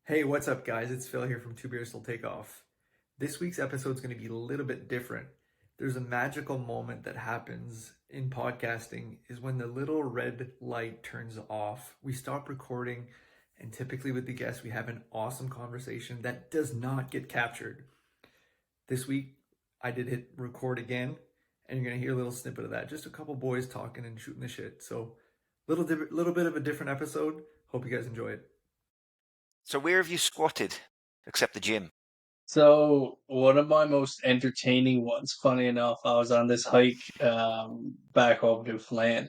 Hey, what's up, guys? It's Phil here from Two Beers Till Take Off. This week's episode is going to be a little bit different. There's a magical moment that happens in podcasting is when the little red light turns off. We stop recording, and typically with the guests, we have an awesome conversation that does not get captured. This week, I did hit record again, and you're going to hear a little snippet of that. Just a couple boys talking and shooting the shit. So, little bit of a different episode. Hope you guys enjoy it. So where have you squatted, except the gym? So one of my most entertaining ones, funny enough, I was on this hike back home to Newfoundland,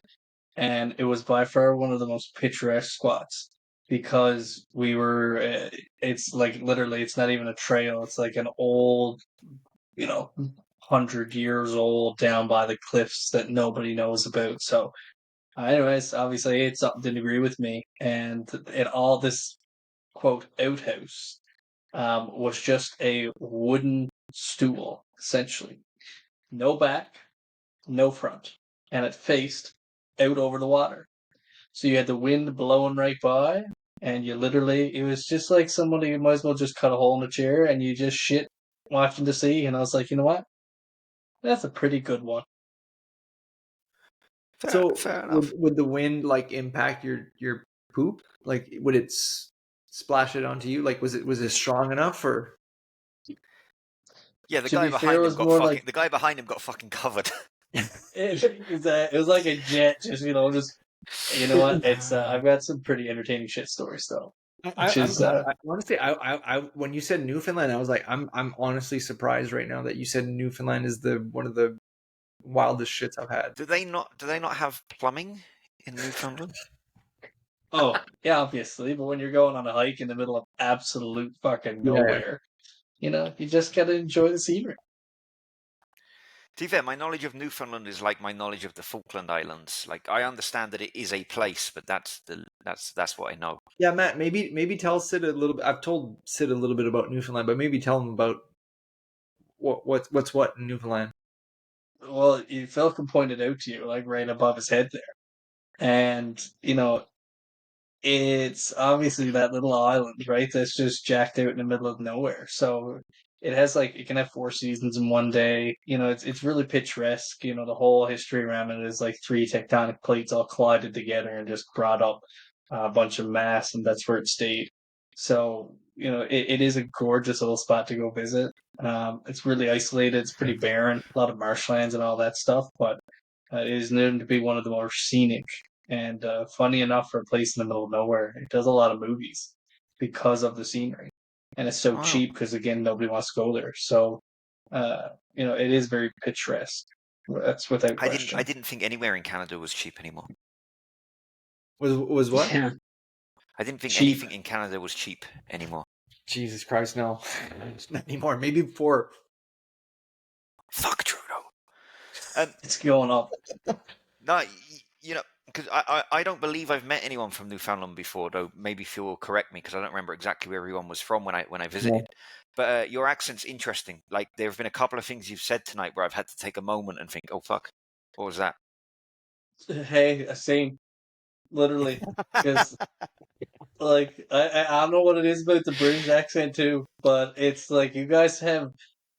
and it was by far one of the most picturesque spots because we were. It's like literally, it's not even a trail. It's like an old, 100 years old down by the cliffs that nobody knows about. So, anyways, obviously, it's something to agree with me, and it all this quote outhouse was just a wooden stool, essentially. No back, no front. And it faced out over the water. So you had the wind blowing right by, and it was just like somebody might as well just cut a hole in the chair and you just shit watching the sea. And I was like, you know what? That's a pretty good one. Fair enough. Would the wind like impact your poop? Like, would it splash it onto you? Like, was it strong enough or? Yeah, the To guy be behind fair, it him was got more fucking. like The guy behind him got fucking covered. it was like a jet, just you know what? It's I've got some pretty entertaining shit stories though. I honestly, when you said Newfoundland, I was like, I'm honestly surprised right now that you said Newfoundland is one of the wildest shits I've had. Do they not have plumbing in Newfoundland? Oh, yeah, obviously, but when you're going on a hike in the middle of absolute fucking nowhere, you just gotta enjoy the scenery. To be fair, my knowledge of Newfoundland is like my knowledge of the Falkland Islands. Like, I understand that it is a place, but that's what I know. Yeah, Matt, maybe tell Sid a little bit. I've told Sid a little bit about Newfoundland, but maybe tell him about what's what in Newfoundland. Well, Phil can point it out to you, like right above his head there. And, it's obviously that little island, right? That's just jacked out in the middle of nowhere. So it can have 4 seasons in one day. It's really picturesque. The whole history around it is like three tectonic plates all collided together and just brought up a bunch of mass, and that's where it stayed. So, it is a gorgeous little spot to go visit. It's really isolated. It's pretty barren, a lot of marshlands and all that stuff, but it is known to be one of the more scenic and funny enough for a place in the middle of nowhere. It does a lot of movies because of the scenery. And it's so cheap because, again, nobody wants to go there. So, it is very picturesque. That's without question. I didn't think anywhere in Canada was cheap anymore. Was what? Yeah. I didn't think anything in Canada was cheap anymore. Jesus Christ, no. Not anymore. Maybe before. Fuck Trudeau. It's going up. No, because I don't believe I've met anyone from Newfoundland before, though maybe Phil will correct me because I don't remember exactly where everyone was from when I visited. Yeah. But your accent's interesting. Like, there have been a couple of things you've said tonight where I've had to take a moment and think, oh, fuck, what was that? Hey, same. Literally. Because, like, I don't know what it is about the British accent, too, but it's like you guys have...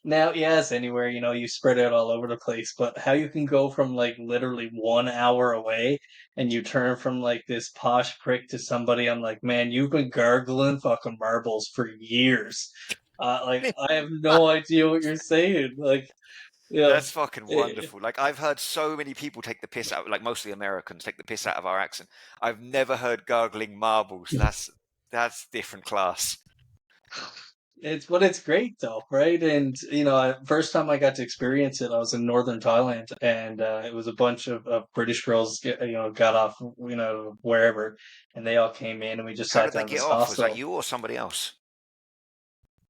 Now, yes, anywhere, you spread out all over the place, but how you can go from, like, literally 1 hour away and you turn from, like, this posh prick to somebody, I'm like, man, you've been gargling fucking marbles for years. I have no idea what you're saying. Like, that's fucking wonderful. Like, I've heard so many people take the piss out, like mostly Americans, take the piss out of our accent. I've never heard gargling marbles. That's different class. It's great though, right? And first time I got to experience it, I was in northern Thailand, and it was a bunch of British girls, got off, wherever, and they all came in, and we just sat down in this hostel. Was that you or somebody else?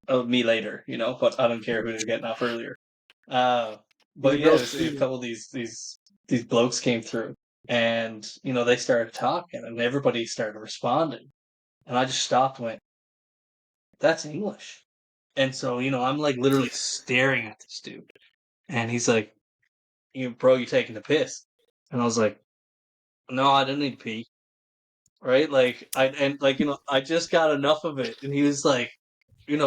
Oh, me later, but I don't care who they're getting off earlier. But yeah, a couple of these blokes came through, and they started talking, and everybody started responding, and I just stopped and went, that's English. And so, I'm like literally staring at this dude. And he's like, bro, you taking the piss? And I was like, no, I didn't need to pee. right? Like I just got enough of it, and he was like, and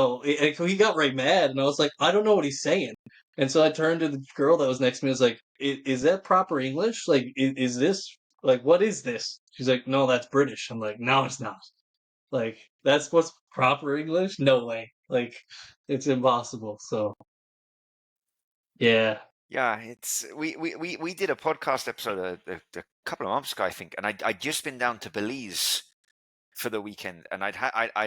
so he got right mad, and I was like, I don't know what he's saying, and so I turned to the girl that was next to me. I was like, is that proper English? Like, is this like what is this? She's like, no, that's British. I'm like, no, it's not. Like, that's what's proper English? No way. Like, it's impossible. So yeah, Yeah, it's we did a podcast episode a couple of months ago, I think, and I'd just been down to Belize for the weekend, and I'd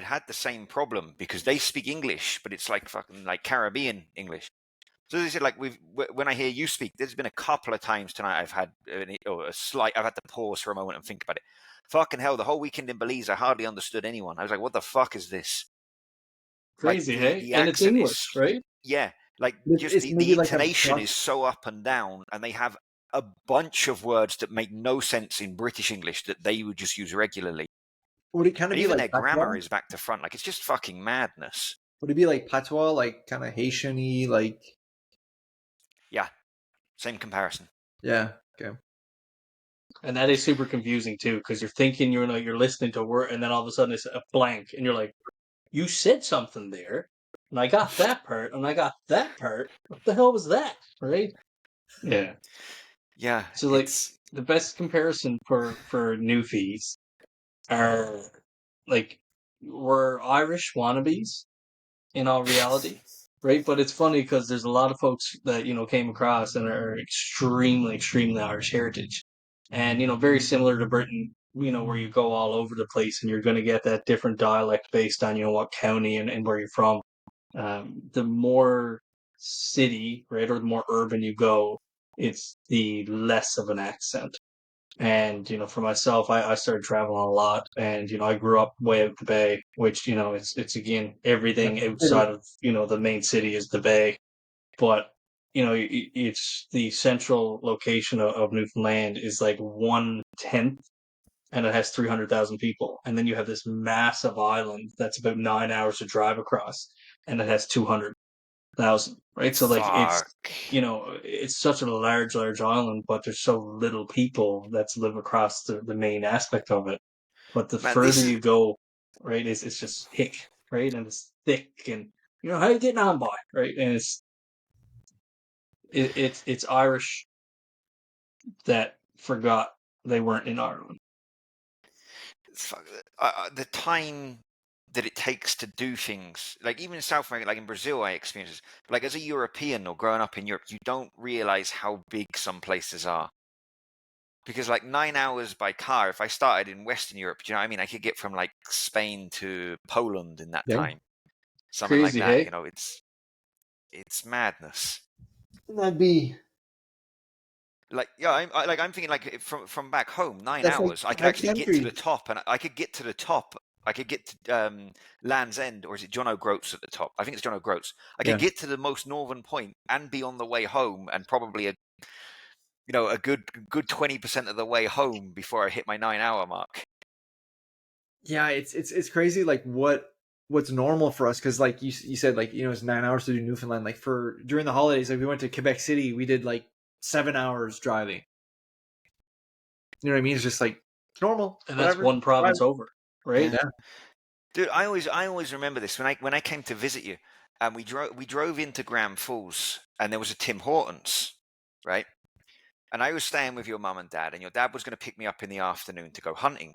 had the same problem because they speak English, but it's like fucking like Caribbean English. So they said like when I hear you speak, there's been a couple of times tonight I've had I've had to pause for a moment and think about it. Fucking hell, the whole weekend in Belize, I hardly understood anyone. I was like, what the fuck is this? Like crazy, hey? the And it's accent English, is, right? yeah, like just It's the maybe like a intonation is so up and down, and they have a bunch of words that make no sense in British English that they would just use regularly. would it kind of And be even like their patois? grammar is back to front. Like it's just fucking madness. Would it be like patois, like kind of Haitian-y, like Yeah, same comparison. yeah, okay. And that is super confusing too, because you're thinking you're listening to a word, and then all of a sudden it's a blank, and you're like, you said something there, and I got that part, and I got that part. What the hell was that? Right? Yeah. Yeah, So like it's the best comparison for newfies are like we're Irish wannabes in all reality, right? But it's funny because there's a lot of folks that came across and are extremely Irish heritage, and very similar to Britain, where you go all over the place and you're going to get that different dialect based on what county and where you're from. The more city, right, or the more urban you go, it's the less of an accent. And for myself, I started traveling a lot, and I grew up way out the bay, which it's again Yeah. everything outside of the main city is the bay, but it's the central location of Newfoundland is like 1/10, and it has 300,000 people, and then you have this massive island that's about 9 hours to drive across, and it has 200,000, right? So like fuck. it's such a large island, but there's so little people that live across the main aspect of it. But the Man, further this is you go, right, it's just thick, right? And it's thick, and how you getting on, boy, right? And it's Irish that forgot they weren't in Ireland. fuck, the time that it takes to do things, like even in South America, like in Brazil, I experienced this. But like as a European or growing up in Europe, you don't realize how big some places are. Because like 9 hours by car, if I started in Western Europe, do you know what I mean? I could get from like Spain to Poland in that Yeah. time, something like Crazy, that. hey? It's madness. That'd be Like yeah, I'm thinking like from back home, nine that's like hours. I could five actually get to the countries. top, and I could get to the top. I could get to Land's End, or is it John O'Groats at the top? I think it's John O'Groats. I could Yeah. get to the most northern point and be on the way home, and probably a good 20% of the way home before I hit my 9 hour mark. Yeah, it's crazy like what's normal for us because like you said like it's 9 hours to do Newfoundland. Like for during the holidays, like we went to Quebec City, we did like 7 hours driving. You know what I mean? It's just like it's normal. And that's Whatever. one Drive. province over, right? Yeah. Dude, I always remember this when I came to visit you, and we drove into Grand Falls, and there was a Tim Hortons, right? And I was staying with your mum and dad, and your dad was going to pick me up in the afternoon to go hunting,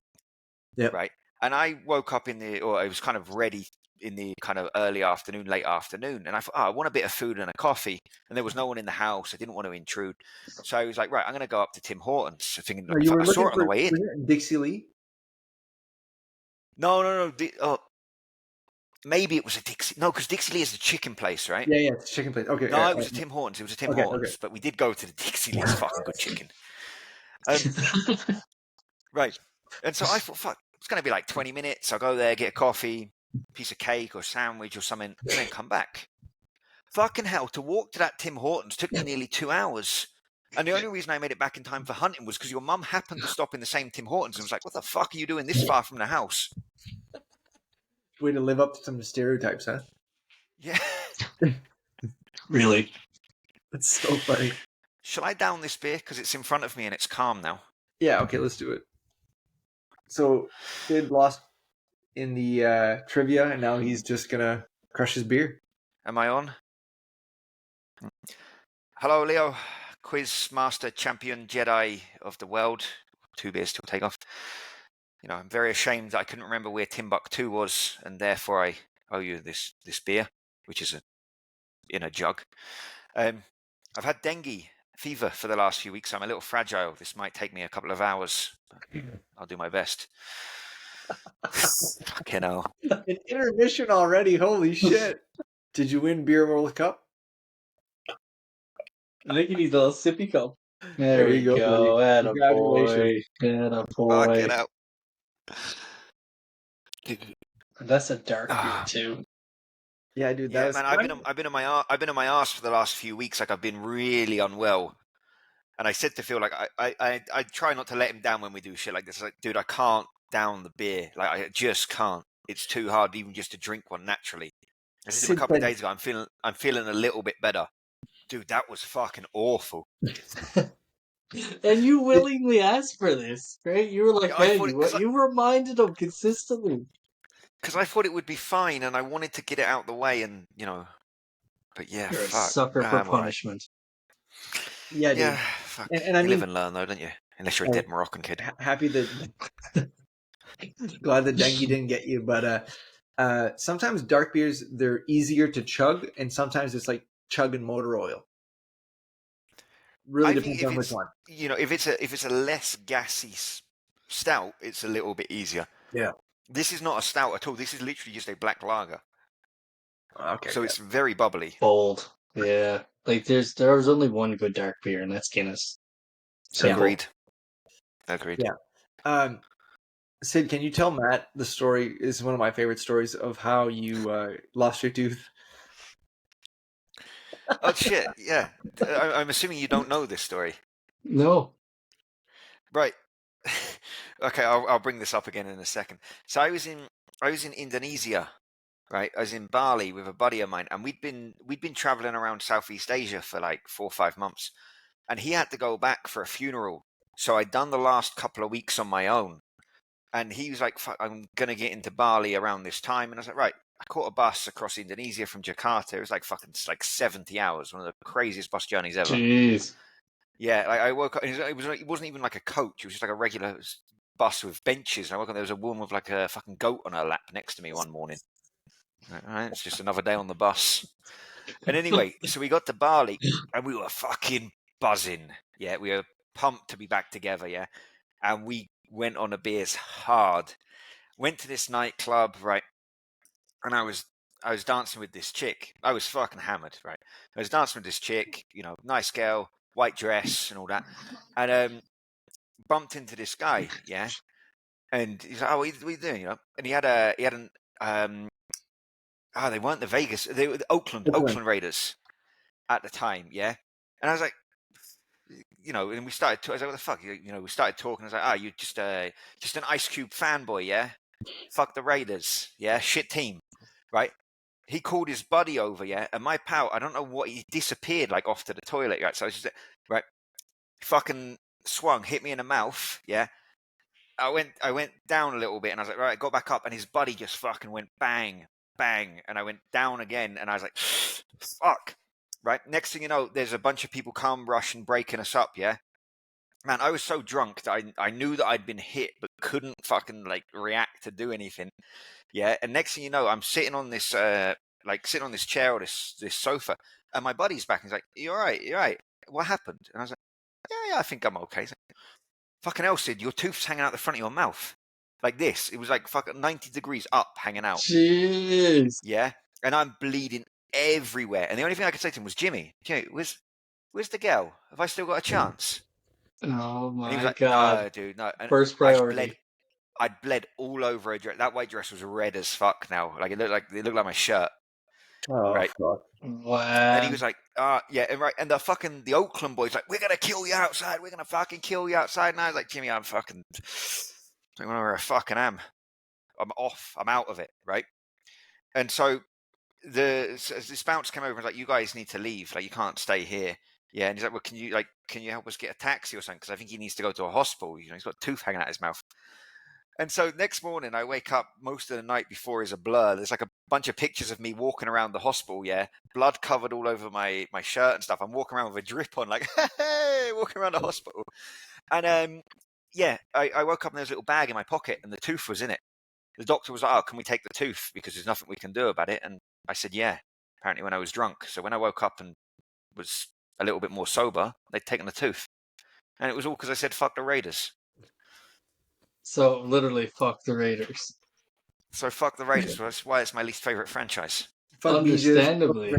Yep. right? And I woke up or I was kind of ready in the kind of early afternoon, late afternoon, and I thought, I want a bit of food and a coffee, and there was no one in the house. I didn't want to intrude, so I was like, right, I'm going to go up to Tim Hortons. Thinking, No, you were I saw looking it on the for way in. was it Dixie Lee? No. Maybe it was a Dixie. No, because Dixie Lee is the chicken place, right? Yeah, it's a chicken place. Okay. No, it was a Tim Hortons. It was a Tim Okay. Hortons, but we did go to the Dixie Lee. It's fucking good chicken. Right. And so I thought, fuck, it's going to be like 20 minutes. I'll go there, get a coffee, piece of cake or sandwich or something, and then come back. Fucking hell, to walk to that Tim Hortons took me nearly 2 hours. And the only reason I made it back in time for hunting was because your mum happened to stop in the same Tim Hortons and was like, what the fuck are you doing this far from the house? Way to live up to some stereotypes, huh? Yeah. Really? That's so funny. Shall I down this beer? Because it's in front of me and it's calm now. Yeah, okay, let's do it. So Sid lost in the trivia, and now he's just gonna crush his beer. Am I on? Hello, Leo, quiz master, champion, Jedi of the world. 2 beers till take off. You know, I'm very ashamed that I couldn't remember where Timbuktu was, and therefore I owe you this beer, which is in a jug. I've had dengue fever for the last few weeks. I'm a little fragile. This might take me a couple of hours. I'll do my best. Fucking hell. An intermission already. Holy shit! Did you win Beer World Cup? I think he needs a little sippy cup. There There we you go, go. buddy. Attaboy. Fucking Attaboy. hell. That's a dark beer too. Yeah, dude. That Yeah, was man. I've been on my arse for the last few weeks. Like I've been really unwell, and I said to Phil, like I try not to let him down when we do shit like this. Like, dude, I can't down the beer. Like I just can't. It's too hard even just to drink one naturally. I said to him a couple of days ago, I'm feeling a little bit better. Dude, that was fucking awful. And you willingly asked for this, right? You were like, Yeah, I hey, thought you reminded him consistently. because I thought it would be fine, and I wanted to get it out the way, and you know, but yeah, You're fuck. a sucker for I'm all right. punishment. Yeah, dude. Yeah, fuck. And I you mean, live and learn, though, don't you? Unless you're a dead Moroccan kid. happy that. Glad the dengue didn't get you, but sometimes dark beers, they're easier to chug, and sometimes it's like chugging motor oil. Really I think depends if on which it's one. you know if it's a less gassy stout, it's a little bit easier. Yeah. This is not a stout at all. This is literally just a black lager. Okay. So it's very bubbly. Bold. Yeah. Like there's only one good dark beer, and that's Guinness. Simple. Agreed. Yeah. Sid, can you tell Matt the story? Is one of my favorite stories of how you lost your tooth. Oh shit! Yeah, I'm assuming you don't know this story, No. right? Okay, I'll bring this up again in a second. So I was in Indonesia, right? I was in Bali with a buddy of mine, and we'd been traveling around Southeast Asia for like 4 or 5 months, and he had to go back for a funeral. So I'd done the last couple of weeks on my own, and he was like, "Fuck, I'm gonna get into Bali around this time," and I was like, "Right." I caught a bus across Indonesia from Jakarta. It was like fucking like 70 hours, one of the craziest bus journeys ever. Jeez. Yeah, like I woke up. It wasn't even like a coach. It was just like a regular bus with benches. And I woke up. There was a woman with like a fucking goat on her lap next to me one morning. All right, it's just another day on the bus. And anyway, so we got to Bali and we were fucking buzzing. Yeah, we were pumped to be back together. Yeah, and we went on a beers hard. Went to this nightclub, right? And I was dancing with this chick. I was fucking hammered, right? I was dancing with this chick, you know, nice girl, white dress and all that, and bumped into this guy, yeah. And he's like, "Oh, what are you doing?" You know, and he had an they weren't the Vegas, they were the Oakland Raiders at the time, yeah. And I was like, you know, and we started. I was like, "What the fuck?" You know, we started talking. I was like, "You just an Ice Cube fanboy, yeah? Fuck the Raiders, yeah? Shit team, right?" He called his buddy over, yeah, and my pal, I don't know what, he disappeared like off to the toilet, right? So I was just right, fucking swung, hit me in the mouth, yeah. I went down a little bit, and I was like, right, got back up, and his buddy just fucking went bang, bang, and I went down again, and I was like, fuck, right. Next thing you know, there's a bunch of people come rushing, breaking us up, yeah. Man, I was so drunk that I knew that I'd been hit, but couldn't fucking like react to do anything. Yeah, and next thing you know, I'm sitting on this sitting on this chair or this sofa, and my buddy's back and he's like, "You all right? You all right? What happened?" And I was like, "Yeah, I think I'm okay." He's like, "Fucking hell, Sid, your tooth's hanging out the front of your mouth. Like this. It was like fucking 90 degrees up hanging out." Jeez. Yeah. And I'm bleeding everywhere. And the only thing I could say to him was, Jimmy, where's the girl? Have I still got a chance? Oh And he was my like, God. no, dude, no. And First priority. I'd bled all over a dress. That white dress was red as fuck now. Like it looked like my shirt. Oh, right. fuck. Wow. And he was like, yeah, and right, and the Oakland boys like, we're gonna kill you outside. We're gonna fucking kill you outside. And I was like, Jimmy, I'm fucking, I don't know where I fucking am. I'm off. I'm out of it, right? And so this bounce came over and was like, you guys need to leave. Like, you can't stay here. Yeah, and he's like, well, can you help us get a taxi or something? Because I think he needs to go to a hospital. You know, he's got a tooth hanging out his mouth. And so next morning, I wake up. Most of the night before is a blur. There's like a bunch of pictures of me walking around the hospital. Yeah, blood covered all over my shirt and stuff. I'm walking around with a drip on, like hey, walking around the hospital. And yeah, I woke up and there was a little bag in my pocket, and the tooth was in it. The doctor was like, "Oh, can we take the tooth because there's nothing we can do about it?" And I said, "Yeah." Apparently, when I was drunk. So when I woke up and was a little bit more sober, they'd taken the tooth, and it was all because I said "fuck the Raiders." So literally, fuck the Raiders. So fuck the Raiders. That's why it's my least favorite franchise. Fuck Understandably.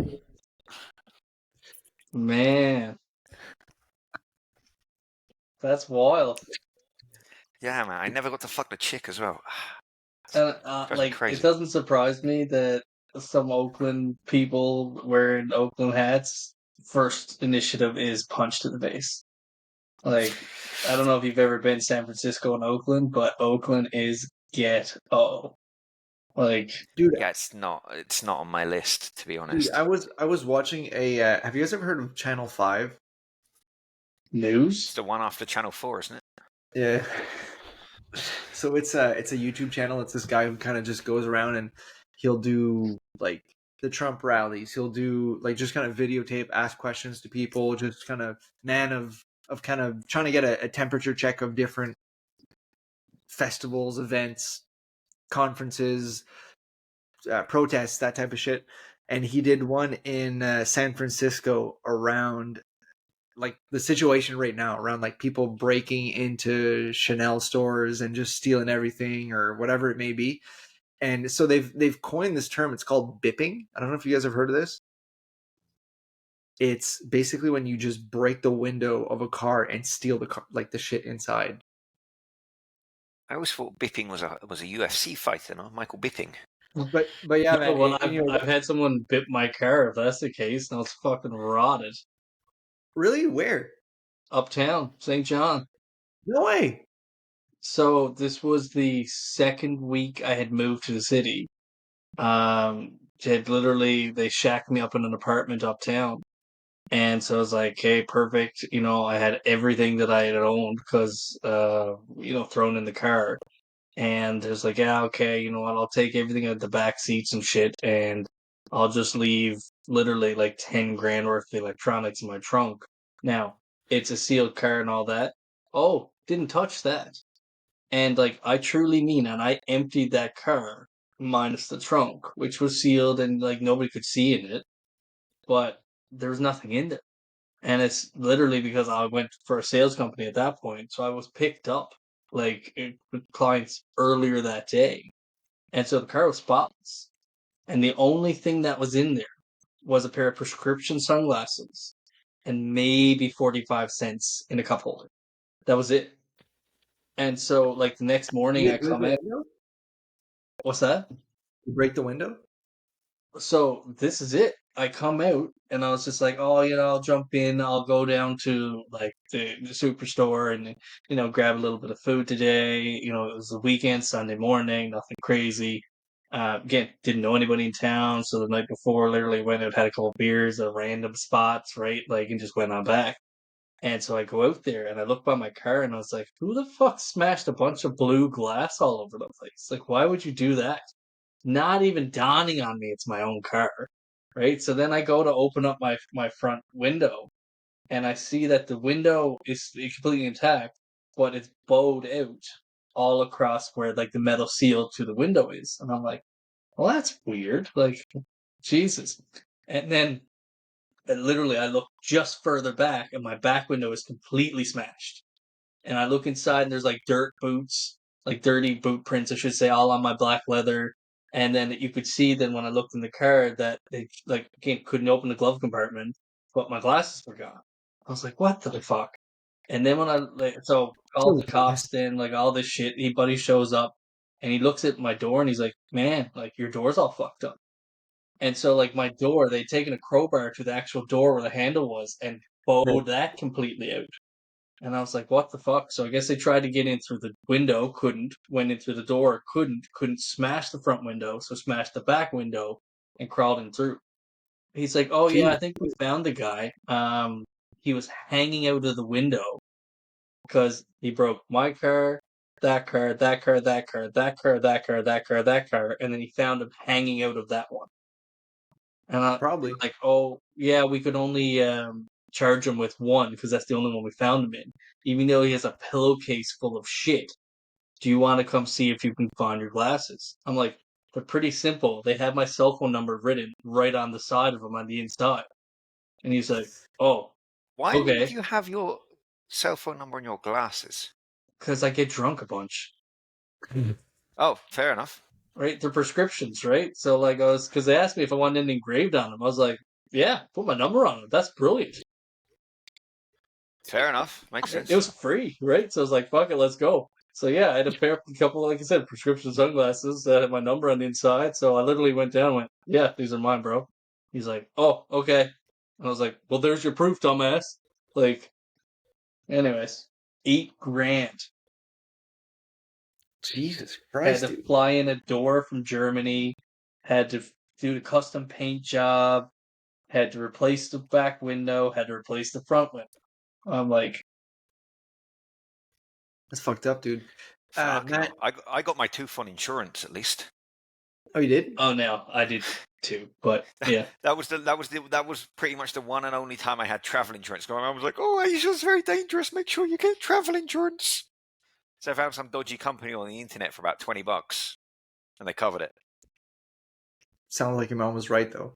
Man. That's wild. Yeah, man. I never got to fuck the chick as well. And Drives me like, crazy. it doesn't surprise me that some Oakland people wearing Oakland hats, first initiative is punch to the face. Like, I don't know if you've ever been to San Francisco and Oakland, but Oakland is ghetto. Like, Dude, Yeah, it's not on my list, to be honest. I was watching a. Have you guys ever heard of Channel 5? It's news? the one after Channel 4, isn't it? Yeah. So it's a YouTube channel. It's this guy who kind of just goes around and he'll do like the Trump rallies. He'll do like just kind of videotape, ask questions to people, just kind of of kind of trying to get a temperature check of different festivals, events, conferences, protests, that type of shit. And he did one in San Francisco around like the situation right now around like people breaking into Chanel stores and just stealing everything or whatever it may be. And so they've coined this term. It's called bipping. I don't know if you guys have heard of this. It's basically when you just break the window of a car and steal the car, like the shit inside. I always thought Bipping was a UFC fighter, no? Michael Bipping. But yeah, man. Well, I've had someone bip my car, if that's the case, and I was fucking rotted. Really? Where? Uptown, St. John. No way. So this was the second week I had moved to the city. They shacked me up in an apartment uptown. And so I was like, hey, perfect. I had everything that I had owned because, thrown in the car. And it was like, yeah, okay, you know what? I'll take everything out the back seats and shit, and I'll just leave literally like 10 grand worth of electronics in my trunk. Now, it's a sealed car and all that. Oh, didn't touch that. And like, I truly mean, and I emptied that car minus the trunk, which was sealed and like nobody could see in it, but there was nothing in there. And it's literally because I went for a sales company at that point. So I was picked up with clients earlier that day. And so the car was spotless. And the only thing that was in there was a pair of prescription sunglasses and maybe 45 cents in a cup holder. That was it. And so, like, the next morning I come in. What's that? You break the window? So this is it. I come out and I was just like, oh, I'll jump in. I'll go down to like the superstore and grab a little bit of food today. It was the weekend, Sunday morning, nothing crazy. Again, didn't know anybody in town, so the night before, literally went out, had a couple of beers at random spots, right? Like, and just went on back. And so I go out there and I look by my car and I was like, who the fuck smashed a bunch of blue glass all over the place? Like, why would you do that? Not even dawning on me it's my own car, right? So then I go to open up my front window and I see that the window is completely intact, but it's bowed out all across where like the metal seal to the window is. And I'm like, well, that's weird. Like, Jesus. And then literally I look just further back and my back window is completely smashed. And I look inside and there's like dirt boots, like dirty boot prints, I should say, all on my black leather. And then you could see then when I looked in the car that they like again couldn't open the glove compartment, but my glasses were gone. I was like, what the fuck? And then when so all the cops then like all this shit, buddy shows up and he looks at my door and he's like, man, like your door's all fucked up. And so like my door, they'd taken a crowbar to the actual door where the handle was and bowed that completely out. And I was like, what the fuck? So I guess they tried to get in through the window, couldn't. Went in through the door, couldn't smash the front window, so smashed the back window and crawled in through. He's like, oh yeah, I think we found the guy. He was hanging out of the window because he broke my car, that car, that car, that car, that car, that car, that car, that car, and then he found him hanging out of that one. And I Probably. like, oh yeah, we could only charge him with one because that's the only one we found him in. Even though he has a pillowcase full of shit. Do you want to come see if you can find your glasses? I'm like, they're pretty simple. They have my cell phone number written right on the side of them on the inside. And he's like, oh, Why would okay. you have your cell phone number on your glasses? Because I get drunk a bunch. Oh, fair enough. Right? They're prescriptions, right? So, like, because they asked me if I wanted anything engraved on them. I was like, yeah, put my number on them. That's brilliant. Fair enough. Makes sense. It was free, right? So I was like, fuck it, let's go. So yeah, I had a couple, like I said, prescription sunglasses that had my number on the inside. So I literally went down and went, yeah, these are mine, bro. He's like, oh, okay. And I was like, well, there's your proof, dumbass. Like, anyways, $8,000. Jesus Had Christ, to dude. fly in a door from Germany. Had to do the custom paint job. Had to replace the back window. Had to replace the front window. I'm like, That's fucked up, dude. Fuck Matt, no. I got my tooth on insurance at least. oh, you did? oh no, I did too, but yeah. That was pretty much the one and only time I had travel insurance. I was like, oh, Asia's very dangerous. Make sure you get travel insurance. So I found some dodgy company on the internet for about $20, and they covered it. Sounds like your mom was right, though.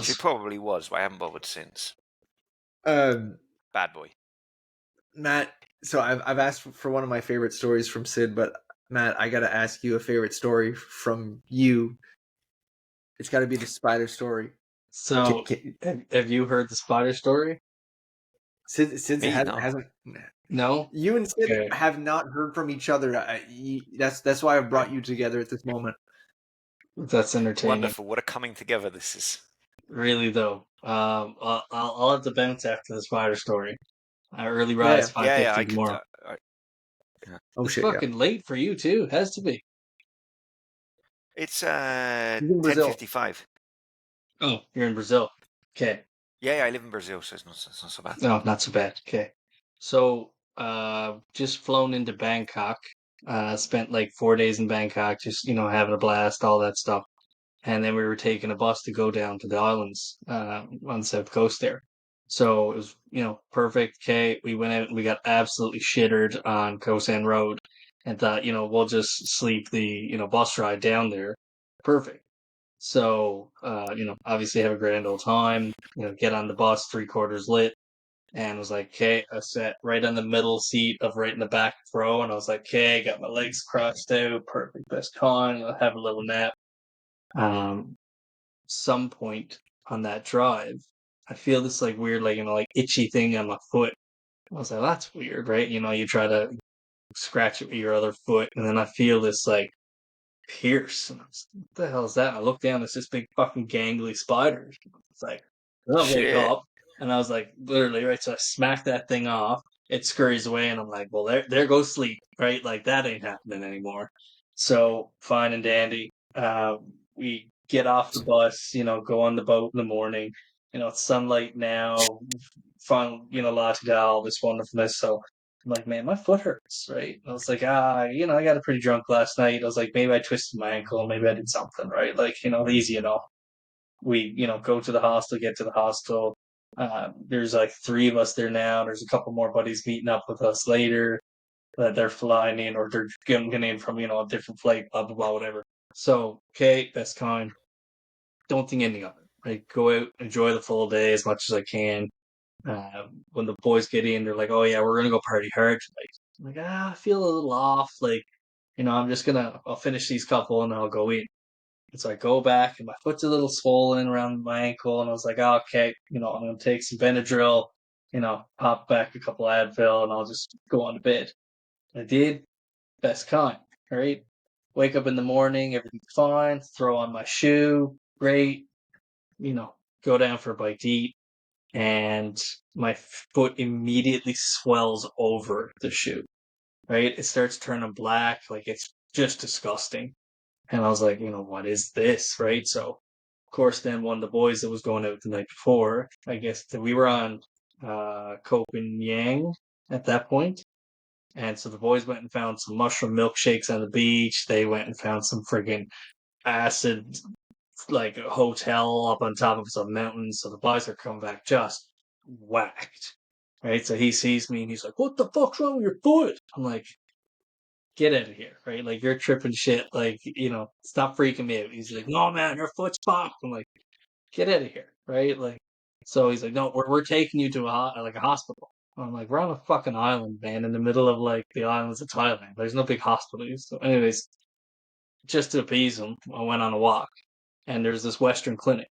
She probably was, but I haven't bothered since. Um, Bad boy. Matt, so I've asked for one of my favorite stories from Sid, but Matt, I gotta ask you a favorite story from you. It's got to be the spider story. So, have you heard the spider story? Sid Me, hasn't. No. You and Sid Okay. have not heard from each other. That's why I've brought you together at this moment. That's entertaining. Wonderful. What a coming together this is. Really though. I'll have to bounce after the spider story. I early rise 5:50 tomorrow. Oh It's shit! fucking late for you too. Has to be. It's He's in Brazil. 10:55. Oh, you're in Brazil. Okay. Yeah, I live in Brazil, so it's not so bad. No, not so bad. Okay. So, just flown into Bangkok. Spent like 4 days in Bangkok, just having a blast, all that stuff. And then we were taking a bus to go down to the islands on the south coast there. So it was, perfect. Okay, we went out and we got absolutely shittered on Koh San Road, and thought, we'll just sleep the bus ride down there. Perfect. So obviously have a grand old time. Get on the bus 3/4 lit, and was like, okay, I sat right on the middle seat of right in the back row, and I was like, okay, got my legs crossed out, perfect, best time. I'll have a little nap. Some point on that drive, I feel this like weird, like itchy thing on my foot. I was like, that's weird, right? You try to scratch it with your other foot, and then I feel this like pierce. And I was like, what the hell is that? I look down, it's this big fucking gangly spider. It's like, I'll wake Shit. up. And I was like, literally, right? So I smack that thing off. It scurries away, and I'm like, well, there goes sleep, right? Like, that ain't happening anymore. So, fine and dandy. We get off the bus, go on the boat in the morning. It's sunlight now. Fun, la ti da, all this wonderfulness. So, I'm like, man, my foot hurts, right? I was like, I got a pretty drunk last night. I was like, maybe I twisted my ankle, maybe I did something, right? Like, easy enough. We, go to the hostel, get to the hostel. There's like 3 of us there now. There's a couple more buddies meeting up with us later that they're flying in, or they're getting in from, a different flight, blah, blah, blah, whatever. So, okay, best kind. Don't think anything of it. Right? Go out, enjoy the full day as much as I can. When the boys get in, they're like, oh yeah, we're going to go party hard tonight. I'm like, I feel a little off. Like, I'll finish these couple and I'll go in. And so I go back and my foot's a little swollen around my ankle. And I was like, oh, okay, I'm going to take some Benadryl, pop back a couple Advil, and I'll just go on to bed. I did. Best kind, right? Wake up in the morning, everything's fine. Throw on my shoe. Great. Go down for a bite to eat. And my foot immediately swells over the shoe, right? It starts turning black. Like, it's just disgusting. And I was like, what is this, right? So, of course, then one of the boys that was going out the night before, I guess that we were on Copenhagen at that point. And so the boys went and found some mushroom milkshakes on the beach. They went and found some friggin' acid, like a hotel up on top of some mountains. So the boys are coming back just whacked. Right? So he sees me and he's like, "What the fuck's wrong with your foot?" I'm like, "Get out of here." Right? Like, you're tripping shit. Like, stop freaking me out. He's like, "No, man, your foot's popped." I'm like, "Get out of here." Right? Like, so he's like, "No, we're taking you to a hospital." I'm like, "We're on a fucking island, man, in the middle of like the islands of Thailand. There's no big hospitals." So, anyways, just to appease him, I went on a walk, and there's this Western clinic.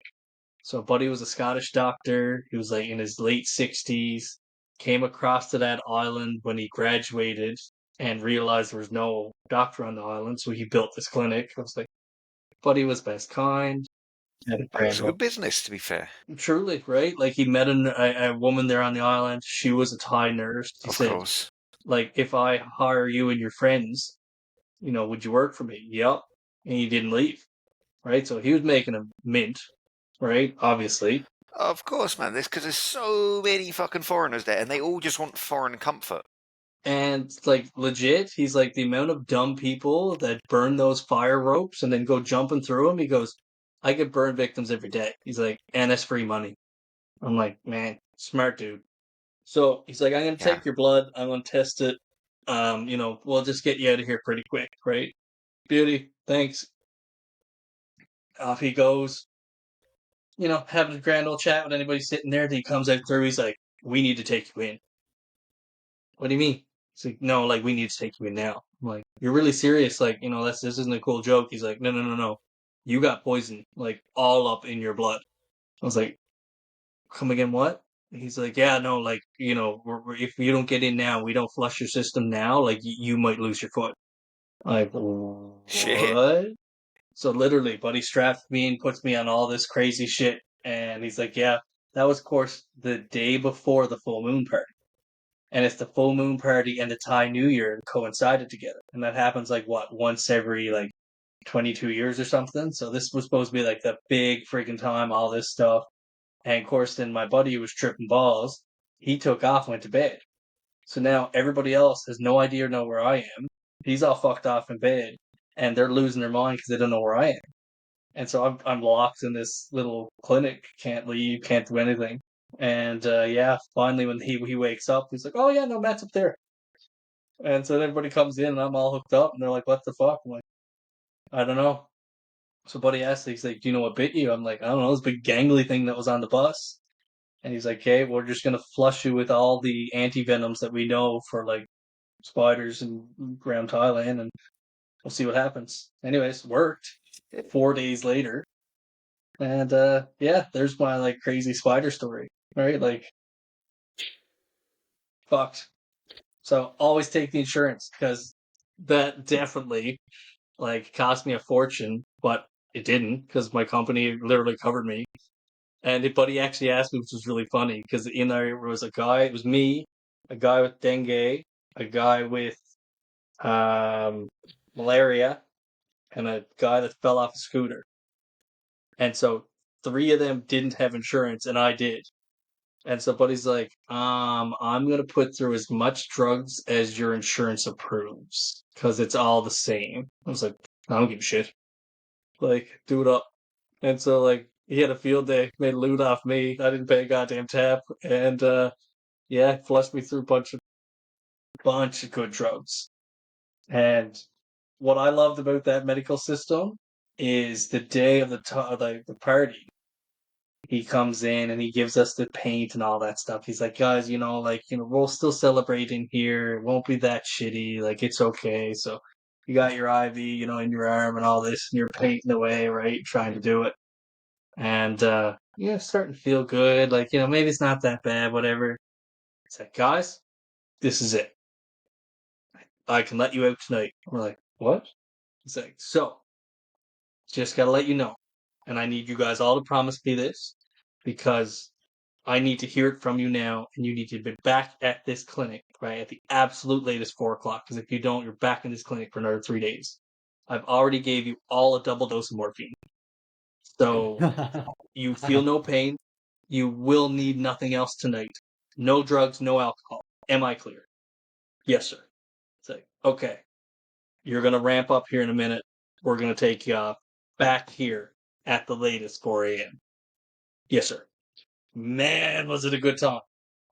So, buddy was a Scottish doctor. He was like in his late 60s. Came across to that island when he graduated and realized there was no doctor on the island, so he built this clinic. I was like, buddy was best kind. Had a It was grand a good business, to be fair. Truly, right? Like, he met a woman there on the island. She was a Thai nurse. He Of said, course. like, if I hire you and your friends, would you work for me? Yep. And he didn't leave, right? So he was making a mint, right? Obviously. Of course, man. This because there's so many fucking foreigners there, and they all just want foreign comfort. And, like, legit, he's like, the amount of dumb people that burn those fire ropes and then go jumping through them, he goes, I get burn victims every day. He's like, and that's free money. I'm like, man, smart dude. So he's like, I'm going to Yeah. take your blood. I'm going to test it. We'll just get you out of here pretty quick, right? Beauty, thanks. Off he goes. Having a grand old chat with anybody sitting there. Then he comes out through. He's like, we need to take you in. What do you mean? He's like, no, like, we need to take you in now. I'm like, you're really serious? Like, this isn't a cool joke. He's like, no, no, no, no. You got poison, like, all up in your blood. I was like, come again, what? He's like, yeah, no, like, if you don't get in now, we don't flush your system now, like, you might lose your foot. I'm like, Shit. what? So literally, buddy straps me and puts me on all this crazy shit. And he's like, yeah, that was, of course, the day before the full moon party. And it's the full moon party and the Thai New Year coincided together. And that happens like once every like 22 years or something. So this was supposed to be like the big freaking time, all this stuff. And of course, then my buddy who was tripping balls, he took off, went to bed. So now everybody else has no idea or know where I am. He's all fucked off in bed, and they're losing their mind because they don't know where I am. And so I'm locked in this little clinic, can't leave, can't do anything. And finally when he wakes up, he's like, "Oh yeah, no, Matt's up there." And so everybody comes in, and I'm all hooked up, and they're like, "What the fuck?" I'm like, "I don't know." So buddy asked, he's like, "Do you know what bit you?" I'm like, "I don't know, this big gangly thing that was on the bus." And he's like, "Okay, we're just gonna flush you with all the anti venoms that we know for like spiders and around Thailand, and we'll see what happens." Anyways, worked. 4 days later, and there's my like crazy spider story. Right, like, fucked. So always take the insurance, because that definitely like cost me a fortune, but it didn't, because my company literally covered me. And but he actually asked me, which was really funny, because in there was a guy. It was me, a guy with dengue, a guy with malaria, and a guy that fell off a scooter. And so 3 of them didn't have insurance, and I did. And so buddy's like, I'm gonna put through as much drugs as your insurance approves, because it's all the same. I was like, I don't give a shit. Like, do it up. And so like he had a field day, made loot off me. I didn't pay a goddamn tap, and flushed me through a bunch of good drugs. And what I loved about that medical system is the day of the party, he comes in and he gives us the paint and all that stuff. He's like, guys, we'll still celebrate in here. It won't be that shitty. Like, it's okay. So you got your IV, in your arm and all this, and you're painting away, right? Trying to do it. And, starting to feel good. Like, maybe it's not that bad, whatever. It's like, guys, this is it. I can let you out tonight. We're like, what? He's like, so, just gotta let you know. And I need you guys all to promise me this, because I need to hear it from you now, and you need to be back at this clinic, right, at the absolute latest 4 o'clock, because if you don't, you're back in this clinic for another 3 days. I've already gave you all a double dose of morphine. So you feel no pain. You will need nothing else tonight. No drugs, no alcohol. Am I clear? Yes, sir. okay, you're going to ramp up here in a minute. We're going to take you off back here at the latest 4 a.m. Yes, sir. Man, was it a good time.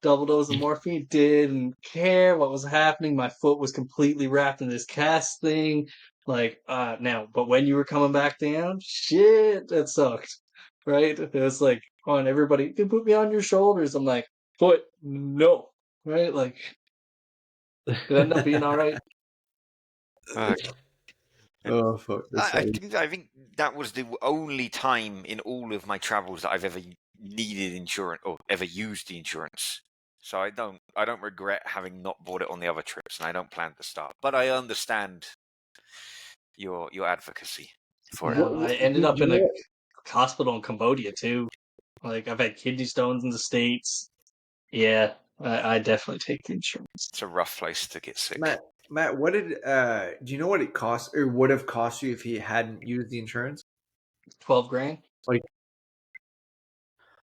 Double dose of morphine, didn't care what was happening. My foot was completely wrapped in this cast thing. Now, but when you were coming back down, shit, that sucked. Right? It was like, on everybody, you can put me on your shoulders. I'm like, foot, no. Right? Like, it ended up being all right. Fuck. Oh fuck! That's I funny. think that was the only time in all of my travels that I've ever needed insurance or ever used the insurance. So I don't regret having not bought it on the other trips, and I don't plan to start. But I understand your advocacy for it. Yeah, I ended up in a hospital in Cambodia too. Like, I've had kidney stones in the States. Yeah, I definitely take the insurance. It's a rough place to get sick. Matt, what did do you know what it cost or would have cost you if he hadn't used the insurance? 12 grand?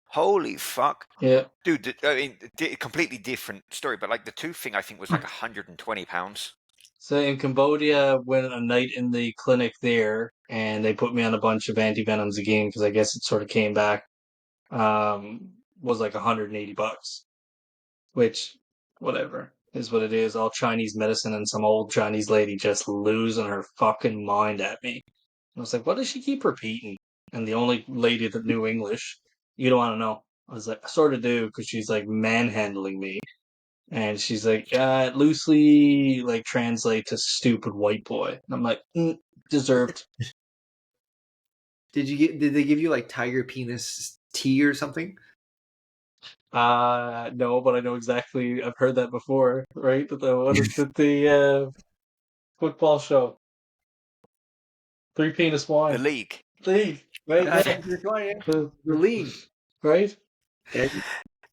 Holy fuck. Yeah. Dude, I mean, completely different story, but like the tooth thing I think was like £120. So in Cambodia, went a night in the clinic there, and they put me on a bunch of antivenoms again because I guess it sort of came back. Was like $180, which, whatever, is what it is. All Chinese medicine and some old Chinese lady just losing her fucking mind at me. I was like, what does she keep repeating? And the only lady that knew English, you don't want to know. I was like, I sort of do, because she's like manhandling me. And she's like, loosely like translate to stupid white boy. And I'm like, deserved. Did they give you like tiger penis tea or something? No, but I know exactly. I've heard that before, right? What is it? The football show, Three Penis The Wine league. League, right? The league, Right?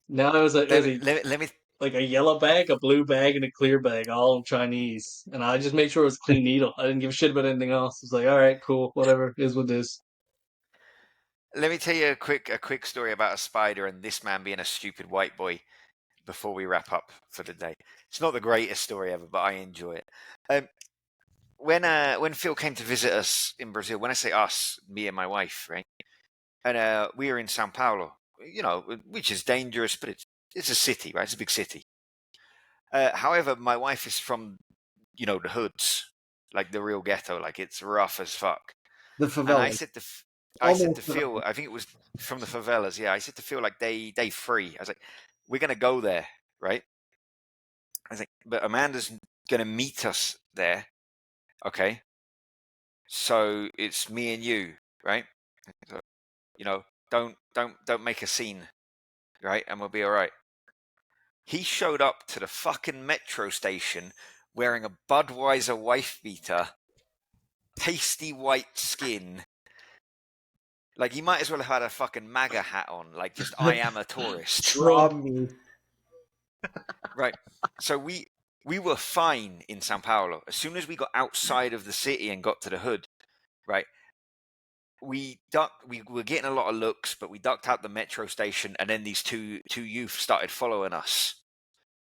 Now it was Let me like a yellow bag, a blue bag, and a clear bag, all in Chinese. And I just made sure it was clean needle. I didn't give a shit about anything else. It's like, all right, cool, whatever, is what it is. let me tell you a quick story about a spider and this man being a stupid white boy before we wrap up for the day. It's not the greatest story ever, but I enjoy it. When Phil came to visit us in Brazil, when I say us, me and my wife, right? And we were in Sao Paulo, which is dangerous, but it's a city, right? It's a big city. However, my wife is from, the hoods, like the real ghetto, like it's rough as fuck. the And I favela. said to Phil, I think it was from the favelas, yeah. I said to Phil, like they free. I was like, we're gonna go there, right? I was like, but Amanda's gonna meet us there, okay? So it's me and you, right? So, don't make a scene, right? And we'll be all right. He showed up to the fucking metro station wearing a Budweiser wife beater, pasty white skin. Like, he might as well have had a fucking MAGA hat on, like just I am a tourist. Rob me. Right. So we were fine in Sao Paulo. As soon as we got outside of the city and got to the hood, right? We were getting a lot of looks, but we ducked out the metro station, and then these two youth started following us.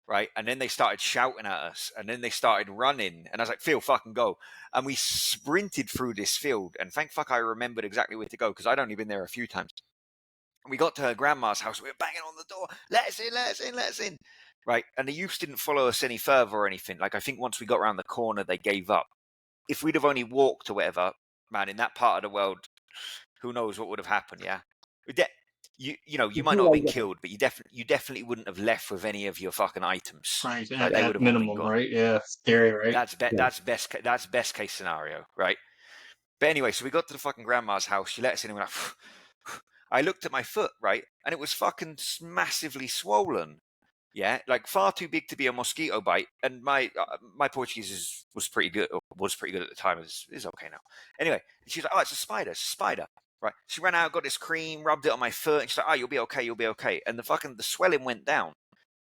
Right, and then they started shouting at us, and then they started running, and I was like, Phil, fucking go. And we sprinted through this field, and thank fuck I remembered exactly where to go, because I'd only been there a few times. We got to her grandma's house, we were banging on the door, let us in, let us in, let us in. Right, and the youths didn't follow us any further or anything. Like, I think once we got around the corner, they gave up. If we'd have only walked or whatever, man, in that part of the world, who knows what would have happened, yeah? You might not have been killed, but you definitely wouldn't have left with any of your fucking items. Right, Like, they would at have all been minimum, gone. right? Yeah, scary, right? That's best case scenario, right? But anyway, so we got to the fucking grandma's house. She let us in, and we're like, I looked at my foot, right, and it was fucking massively swollen. Yeah, like far too big to be a mosquito bite. And my Portuguese was pretty good at the time. It's okay now. Anyway, she's like, oh, it's a spider. Right. She ran out, got this cream, rubbed it on my foot, and she's like, oh, you'll be okay. And the swelling went down.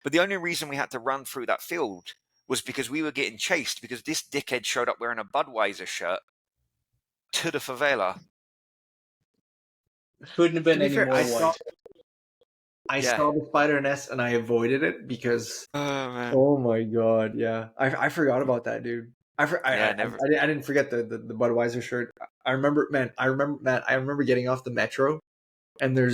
But the only reason we had to run through that field was because we were getting chased, because this dickhead showed up wearing a Budweiser shirt to the favela. Couldn't have been To be any fair, more white. I saw the spider nest and I avoided it because Oh, man. oh my god, yeah. I forgot about that, dude. Never. I didn't forget the Budweiser shirt. I remember, Matt. I remember getting off the metro, and you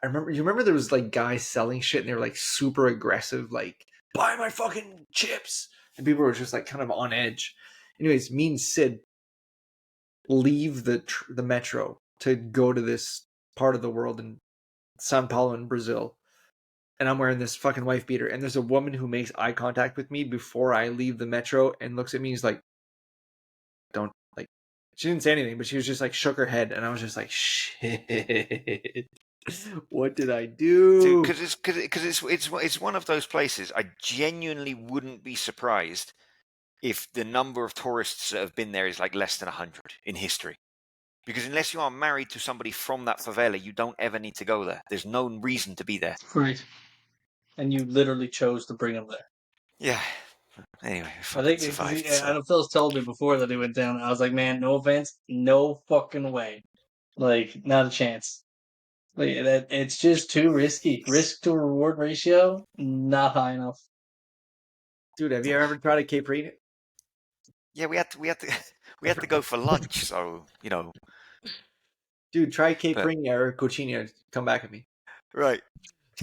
remember there was like guys selling shit, and they were like super aggressive, like buy my fucking chips, and people were just like kind of on edge. Anyways, me and Sid leave the metro to go to this part of the world in Sao Paulo in Brazil. And I'm wearing this fucking wife beater. And there's a woman who makes eye contact with me before I leave the metro and looks at me and is like, don't, like, she didn't say anything, but she was just like shook her head. And I was just like, shit, what did I do? Because it's one of those places. I genuinely wouldn't be surprised if the number of tourists that have been there is like less than 100 in history. Because unless you are married to somebody from that favela, you don't ever need to go there. There's no reason to be there. Right. And you literally chose to bring him there. Yeah. Anyway, I think I know Phil's told me before that he went down. I was like, man, no offense, no fucking way. Like, not a chance. Like, it's just too risky. Risk to reward ratio, not high enough. Dude, have you ever tried a Capri? Yeah, we had to go for lunch, so you know. Dude, try Capri or Cochino. Come back at me. Right.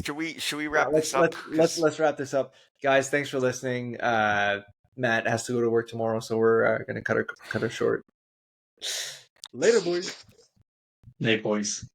Should we wrap this up? Let's wrap this up, guys. Thanks for listening. Matt has to go to work tomorrow, so we're gonna cut her short. Later, boys. Hey, boys.